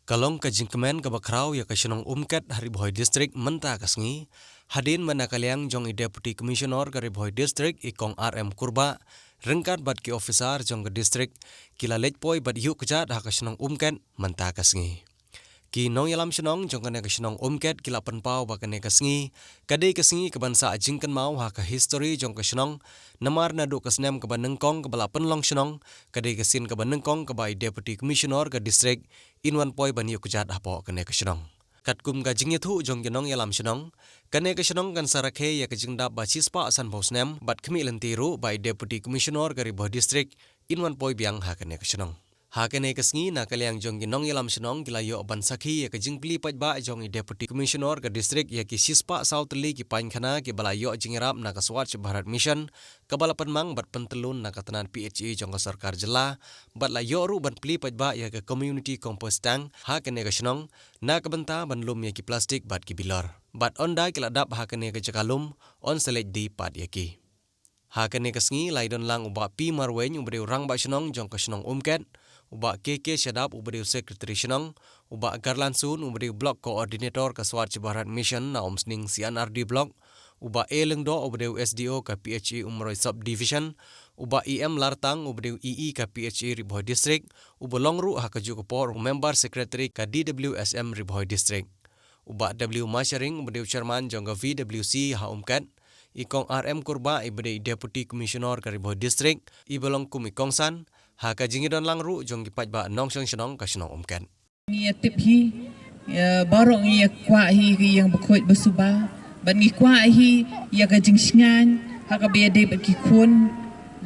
Kalong ka jingkemen ka bakraw ya ka Shenong Umket hari Bohoi District menta kasngi hadin manakaliang jong Deputy Commissioner ka Bohoi District ikong RM Kurba Ryngkat bat ki officer jong ka district kila lejpoi bat hiu kejat ha ka Shenong Umket menta kasngi ki nong yalam Shenong jong ka Shenong Umket kila penpau ba ka kasngi kadai kasngi ka bansa jingken mau ha ka history jong ka Shenong namar na du kasnem ka banengkong ka bala Pynlang Shenong kadai kasin ka banengkong ka bai Deputy Commissioner ka district inwan poi ban hiu kejat hapo ka Shenong katkum ka jingye thu jong ki nong yalam Shenong kane ka Shenong kan sarakhe ya ka jingda ba chispa asan bosnem bat khmi lentiru bai Deputy Commissioner ka Bohoi District inwan poi biang ha ka Shenong Hakene kasngi na kaliang jong ginong yalam Shenong kila yo ban sakhi ya ka jingpli pajba jong Deputy Commissioner ka district ya ki sispa South Tylli ki Painkhana ki bala yo jingrap na ka Swachh Bharat Mission ka bala penmang bat pentelun na ka tanan PHE jong ka sarkar jela bat la yo ru ban pli pajba ya ka community compost tank hakene ka Shenong na ka benta ban lum ya ki plastik bat ki bilar bat onda kila dap hakene ka Jakalum on select di pat ya ki hakene kasngi laidon lang uba pi marwen ubri rang ba Shenong jong ka Shenong Umket uba KK Shadap ubri Secretary Shenong uba Garlansun ubri Block Coordinator ka Swachh Bharat Mission na omsning CNRD Block uba E Lengdo ubri SDO ka PHE Umroi Subdivision uba EM Lartang ubri EE ka PHE Bohoi District uba Longru ha ka Jukopor Member Secretary ka DWSM Bohoi District uba W Masharing ubri Chairman jong ka VWC ha Umket ikong RM Kurba ibadi Deputy Commissioner ka Bohoi District ibalong kumikongsan ha ka jingidon langru jong gipat ba Nongshongshnong ka Shenong Umket ngia tip hi barong ngia kwa hi yang bakhoit basuba ban ngi kwa hi ya ka jingsngan ha ka be de ki kun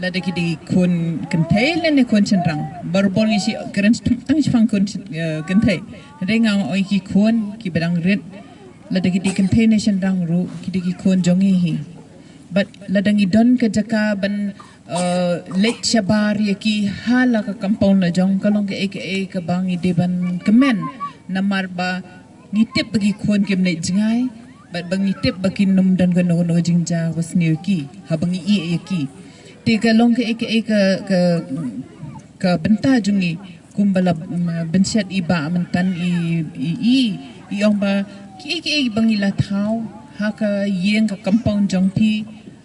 la de ki di kun kentai le ne kun chenrang barbon ngi si keren tang chfang kun kentai de nga oi ki kun ki bedang red la de ki di kentai ne chenrang ru ki di ki kun jong hi but la dangi don ke Jaka ban late shabar yaki hala ka kampung na jong kalong ke aka ka bangi deban kemen namar ba ngitip bagi khon kem le jingai bat bang ngitip bagi num dan gono no jingja wasni ki habangi i yaki te kalong ke aka ka benta jungi kumbala bensyat iba mentan i ong ba ki aka bangi la thau ha ka yeng ka kampung jong pi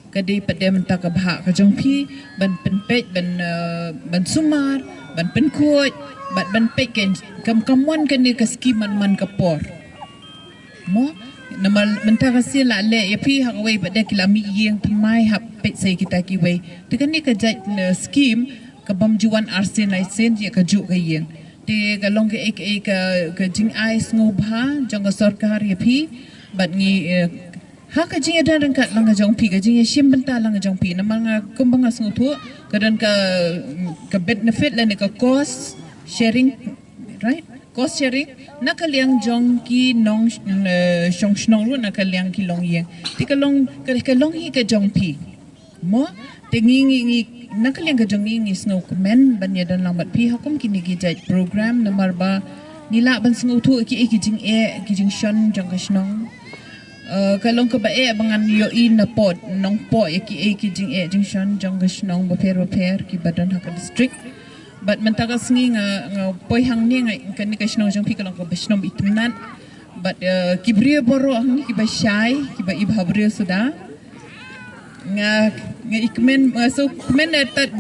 kadai pada menta ka bha ka jongpi ban penpet ban sumar ban penkuat ban pek kan kamuan kan ni ka skiman man ka por mo namal menta ka sila le ya pi ha wei pada kilami yeng pemai hap pek sai kita ki wei tekan ni ka jat skim ka bamjuan arsen license ya ka ju ka yeng te ka long ka jing ais ngobha jong ka sarkar ya pi bat ngi ha ka jing ada Ryngkat lang jong pi ka jing sim benta lang jong pi namang kumbang asngu thu kadan ka benefit la ne ka cost sharing right cost sharing nakaliang jong ki Nongshongshnong ru nakaliang ki long yeng ti ka long hi ka jong pi mo te ngi nakaliang ka jong ngi snow comment ban ya dan lang bat pi hakum kini ki jaj program namar ba nila ban sngu thu ki jing shon jong ka Shenong kalong ka ba bangan yo in na pot nong po ki jing jingshon jong ka Shenong baper ki badan ha ka district but mentaka sngi nga poi hang ni nga kan ka Shenong jong pi kalong ka Shenong itumnan but ki brio boro hang ki ba shai ki ba ibhabrio suda nga ikmen so men tat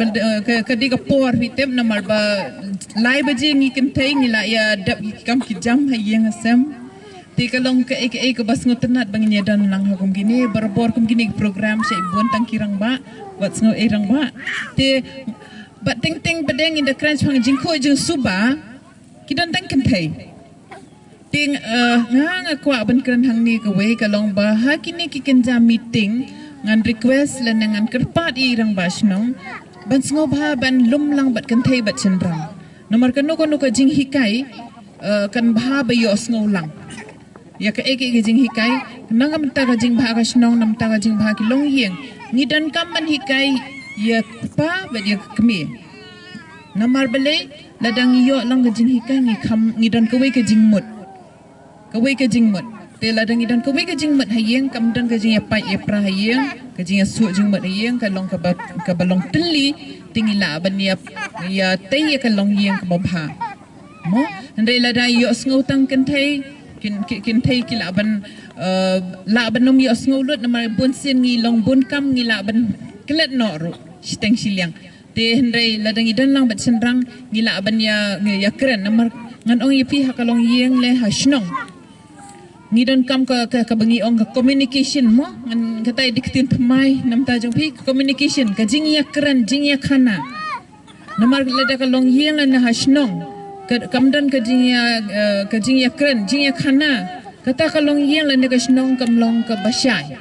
ka di ka por hitem na marba lai ba jing ikin tai ngila ya dap kam ki jam hayeng asam ti kalong ka ka bas ngutenat bangnya dan lang hukum gini berbor kum gini program sa ibon tangkirang ba wat sngo erang ba ti bat ting bedeng in the crunch phang jingko jing suba kidan tang kentai ting nga kwa ban kran hang ni ka we kalong ba ha kini ki kenja meeting ngan request lan ngan kerpat irang ba Shenong ban sngo ba ban lum lang bat kentai bat chendrang nomor kanu ka jing hikai kan ba yo sngo lang ya ka jing hikai nangam ta ka jing bha ka Shenong nam ta ka jing bha ki long yeng ni dan kam man hikai ya pa ba dia kemi namar bele ladang yo lang ka jing hikai ni kam ni dan ka we ka jing mut te ladang ni dan ka we ka jing mut hayeng kam dan ka jing ya pai ya pra hayeng ka jing su jing mut hayeng ka long ka balong Tylli tingila ban ya tai ka long yeng ka bha mo ndai la dai yo sngo tang kan thai kin thai ki la ban nom yo sngo lut na mar bun sin ngi long bun kam ngi la ban klet no ru steng siliang te ndai la dang idan lang bat senrang ngi la ban ya kren na mar ngan ong yepi hakalong yeng le hashnong ngidon kam ka bangi ong ka communication mo ngan katai diktin thamai nam ta jong pi communication ka jingya kran jingya khana namar lada ka long yeng na hashnong kamdan ka jingya kran jingya khana kata ka long yeng na ka shnong kam long ka bashay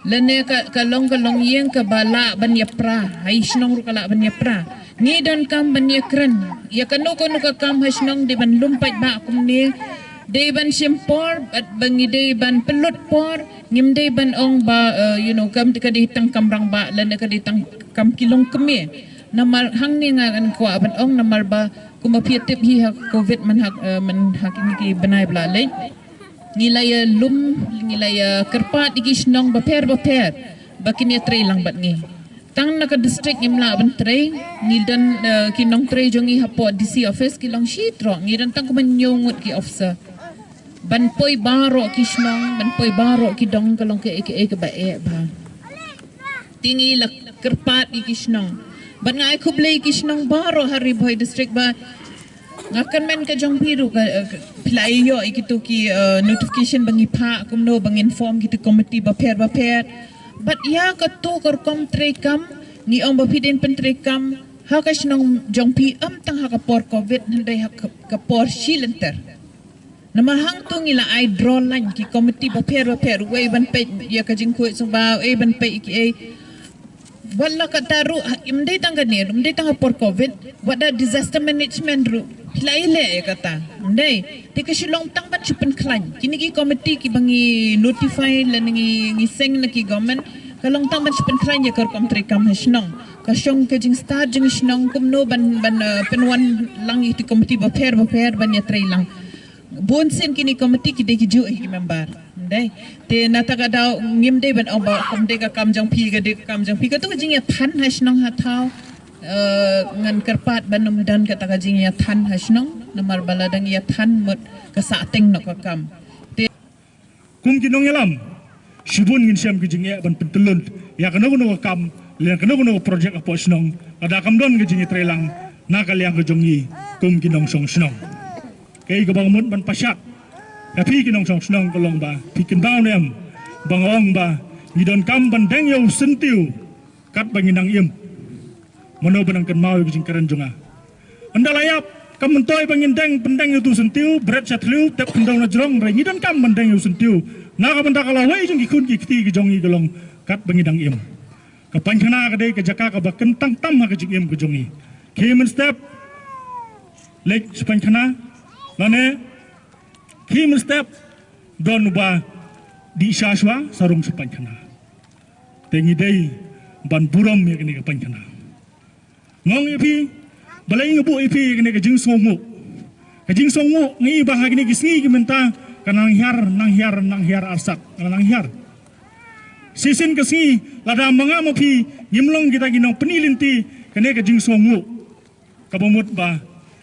lane ka long yeng ka bala ban yapra hai shnong ru kala ban yapra ngidon kam ban yakran ya kanu ka kam hashnong de ban lumpat ba kum ni day ban simpor at bangi day ban pelot por ngim day ban ong ba kam ka ditang kamrang ba lan ka ditang kam kilong kemi namar hang ni nga an ko ban ong namar ba kumapiatip hi ha covid man ki banai bla le ngilaya ngilaya kerpat igisnong baper bakini tre lang bat ngi tang naka district imla ban tre ngidan kinong tre jongi hapo DC office kilong shitro ngidan tang kumanyongut ki officer ban poi baro kisnong ban poi baro ki dong kalong ke ke ba tingi la kerpat kisnong ban ngai kublei kisnong baro hari boy district ba ngakan men ka jong piru ka play yo ikitu ki notification bangi pha kumno bang inform kitu committee ba pher but ya ka to kor kom trekam ni ong ba piden pen trekam ha ka snong jong pi tang ha ka por covid handai ha ka por shilenter namahang tu ngila I draw line ki committee ba pher we ban pe ya ka jing khoi so ba e ban pe ki e wala ka taru imdai tang ganir imdai tang por covid wada disaster management ru hilaile kata ndai te ka silong tang ban chupen klan kini ki committee ki bangi notify la ngi seng na ki government kalong tang ban chupen klan ya kor kom tre kam hasnong ka shong ka jing start jing snong kumno ban penwan lang itu committee ba pher ban ya tre lang bonsen kini komiti ki deki ju ki member ndai te nataka daw ngim de ban oba kom de ka kam jang pi ka tu jing ya than hasnong ha thau ngan kerpat ban nom dan ka ta jing ya than hasnong namar baladang ya than mut ka sa teng no ka kam te kum ki nong yalam shibun ngin syam ki jing ya ban pentelun ya kano kam le kano project apa snong ada kam don ki jing ya trelang nakal yang ke jongi kum ki Nongshongshnong kay gabang mut ban pasyak tapi ki Nongshongshnong kolong ba pikin daw nem bangong ba ngidon kam ban deng yo sentiu kat banginang im mono banang kan mau bijing karan jonga andalayap kam mentoy bangin deng pendeng yo tu sentiu bret satlu tep kendau na jrong re ngidon kam ban deng yo sentiu na ka banda kala wai jing ki kun ki kti ki jongi kolong kat banginang im ka Painkhana ka dei ka Jaka ka ba kentang tam ha ka jing im ka jongi kemen step lek Painkhana lane kim step don ba di shashwa sarung Painkhana tengi dei ban buram ya kene ka Painkhana ngong ipi balai ngabu ipi kene ka jing songu ngi ba ha kene gisngi ki menta kanang hiar arsak nang hiar sisin kasngi lada manga mapi ngimlong kita ginong penilinti kene ka jing songu kabamut ba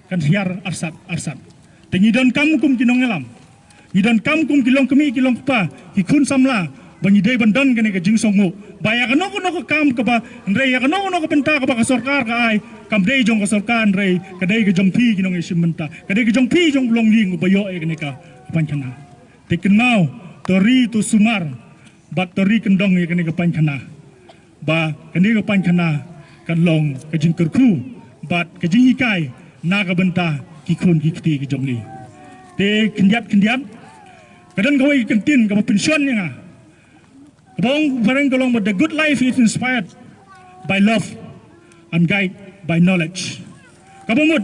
kan hiar arsak tengidan kam kum kinong elam ngidan kam kum kilong kemi kilong pa ikun samla bangi dei bandan kene ka jing songu baya kano ko kam ka ba ndrei ya kano ko penta ka ba ka sarkar ka ai kam dei jong ka sarkar ndrei ka dei ka jong pi kinong isim menta ka dei ka jong pi jong long ling bayo e kene ka Painkhana tekin mau tori tu sumar bat tori kendong e kene ka Painkhana ba kene ka Painkhana kan long ka jing kerku bat ka jing ikai na ka benta ki khun ki kti ki jong ni te kendiat kadang kau ikentin kau pensiun nga bong parang kolong the good life is inspired by love and guided by knowledge kabumut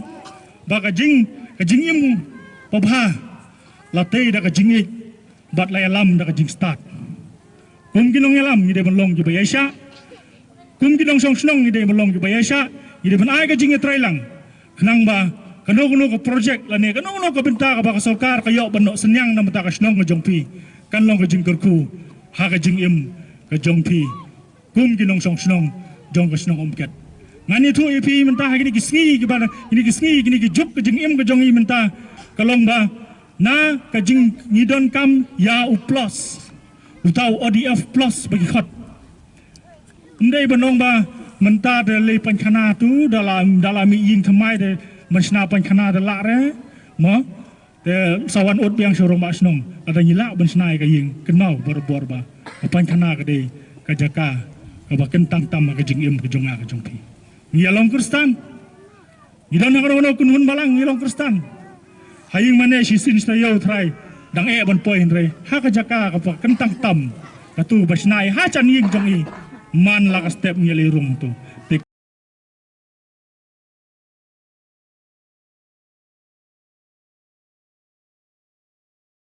ba kajing im pabha latay da kajing bat lay alam da kajing start kum kinong alam ide belong ki bayasha kum kinong Nongshongshnong ide belong ki bayasha ide ban ay kajing try lang nang ba kano ko project lani kano ko benta ka ba ka sarkar kayo banno senyang na mata ka snong ka jongpi kan long ka jing kerku ha ka jing im ka jongpi kum ki Nongshongshnong jong ka snong Umket ngani thu ipi mentah gini kisngi ke bana gini kisngi gini ke juk ke jing im ke jongi mentah kalong ba na ke jing ngidon kam ya u plus utau ODF plus bagi khot ndai banong ba mentah de le Painkhana tu dalam ing thamai de mensna Painkhana de la re mo de sawan ot biang sorong ba snong ada nyila mensnai ka ing kenau bor ba Painkhana ka de ka Jaka ka ba kentang tam ka jing im ke jonga ka jongpi ngilong Kristan gidan na karono kunhun balang ngilong Kristan haying mane sisin sta yo try dang e ban poin re ha ka Jaka ka pa kentang tam ka tu basnai ha chan ying jongi man la ka step ngilirung tu